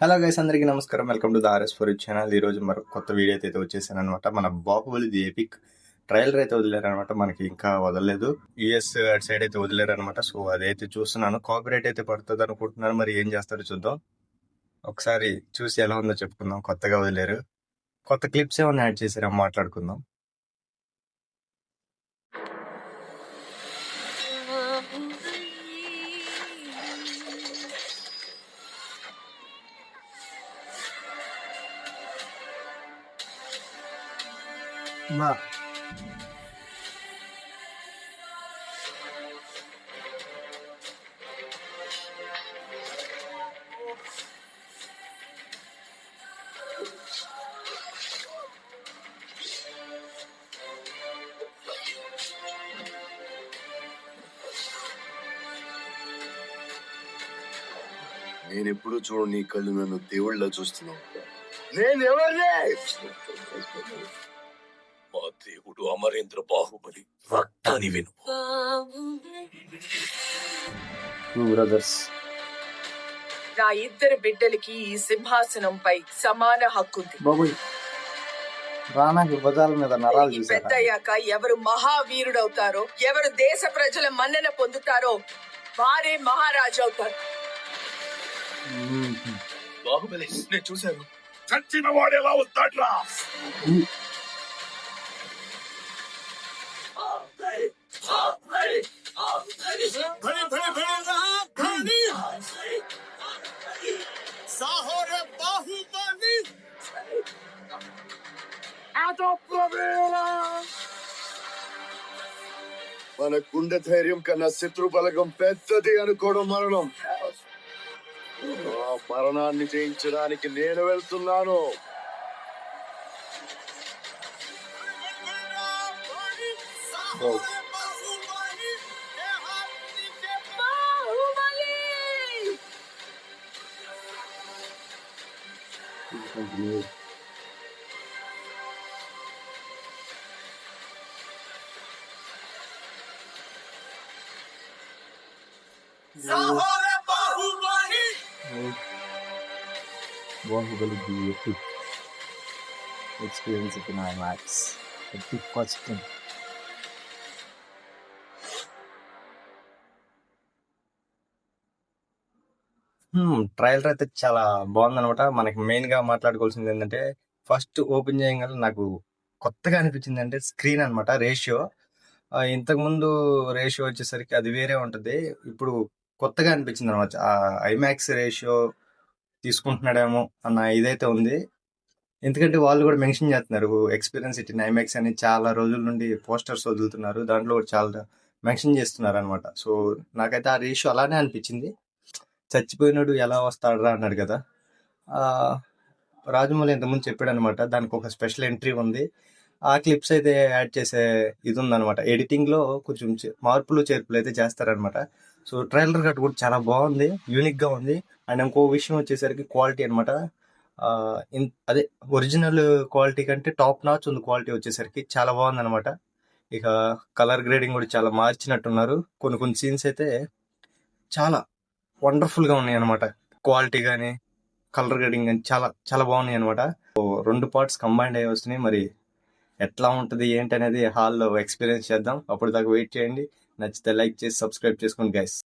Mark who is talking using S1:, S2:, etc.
S1: Hello guys, అందరికీ నమస్కారం. Welcome to the RS for channel. ఈ రోజు మరొక కొత్త వీడియో అయితే వచ్చేసాను అనమాట. మన బాహుబలి ఎపిక్ ట్రైలర్ అయితే వదిలేరనమాట. మనకి ఇంకా వదలలేదు. యుఎస్ అటు సైడ్ అయితే వదిలేరనమాట. సో అదైతే చూస్తున్నాను. కాపీరైట్ అయితే పడుతుంది అనుకుంటున్నాను. మరి ఏం చేస్తారో చూద్దాం. ఒకసారి చూసి ఎలా ఉందో చెప్పుకుందాం. కొత్తగా వదిలేరు, కొత్త క్లిప్స్ ఏమైనా యాడ్ చేసారా మాట్లాడుకుందాం.
S2: నేనెప్పుడు చూడు నీ కళ్ళు నన్ను దేవుళ్ళ చూస్తున్నావు. నేనెవరినే?
S3: మా దేవుడు అమరేంద్ర బాహుబలి రక్తాన్ని విను.
S1: బ్రదర్స్,
S4: నా ఇద్దరు బిడ్డలకి ఈ సింహాసనంపై సమాన హక్కుంది.
S1: బాబోయ్, రానాకి భుజాల మీద నరాలు చూసారా?
S4: పెద్దయ్యాక ఎవరు మహావీరుడవుతారో, ఎవరు దేశ ప్రజల మన్నన పొందుతారో వారే మహారాజు అవుతారు.
S3: బాహుబలి నేను చూశాను. చచ్చిన వాడు ఎలా వస్తాడ్రా?
S2: మన గుండె ధైర్యం కన్నా శత్రు బలగం పెద్దది అనుకోవడం మరణం. ఆ మరణాన్ని జయించడానికి నేను వెళ్తున్నాను.
S1: Baahubali the epic experience in IMAX. Epic first thing. Trailer అయితే చాలా బాగుందనమాట. మనకి మెయిన్ గా మాట్లాడుకోవాల్సింది ఏంటంటే, ఫస్ట్ ఓపెన్ చేయగానే నాకు కొత్తగా అనిపించింది అంటే స్క్రీన్ అనమాట, రేషియో. ఇంతకు ముందు రేషియో వచ్చేసరికి అది వేరే ఉంటది. ఇప్పుడు కొత్తగా అనిపించింది అనమాట. ఐమాక్స్ రేషియో తీసుకుంటున్నాడేమో అన్న ఇదైతే ఉంది. ఎందుకంటే వాళ్ళు కూడా మెన్షన్ చేస్తున్నారు, ఎక్స్పీరియన్స్ ఇట్ ఇన్ ఐమాక్స్ అని చాలా రోజుల నుండి పోస్టర్స్ వదులుతున్నారు. దాంట్లో కూడా చాలా మెన్షన్ చేస్తున్నారు అనమాట. సో నాకైతే ఆ రేషియో అలానే అనిపించింది. చచ్చిపోయినాడు ఎలా వస్తాడరా అన్నాడు కదా, రాజమౌళి ఇంతకుముందు చెప్పాడు అనమాట. దానికి ఒక స్పెషల్ ఎంట్రీ ఉంది. ఆ క్లిప్స్ అయితే యాడ్ చేసే ఇది ఉందనమాట. ఎడిటింగ్లో కొంచెం మార్పులు చేర్పులు అయితే చేస్తారనమాట. సో ట్రైలర్ కట్ కూడా చాలా బాగుంది, యూనిక్గా ఉంది. అండ్ ఇంకో విషయం వచ్చేసరికి క్వాలిటీ అనమాట. అదే ఒరిజినల్ క్వాలిటీ కంటే టాప్ నాచ్ ఉంది క్వాలిటీ వచ్చేసరికి. చాలా బాగుంది అనమాట. ఇక కలర్ గ్రేడింగ్ కూడా చాలా మార్చినట్టున్నారు. కొన్ని కొన్ని సీన్స్ అయితే చాలా వండర్ఫుల్గా ఉన్నాయి అనమాట. క్వాలిటీ కానీ కలర్ గ్రేడింగ్ కానీ చాలా చాలా బాగున్నాయి అనమాట. 2 పార్ట్స్ కంబైండ్ అయ్యి వస్తున్నాయి. మరి ఎట్లా ఉంటుంది ఏంటి అనేది హాల్లో ఎక్స్పీరియన్స్ చేద్దాం. అప్పుడు దాకా వెయిట్ చేయండి. నచ్చితే లైక్ చేసి సబ్స్క్రైబ్ చేసుకోండి గైస్.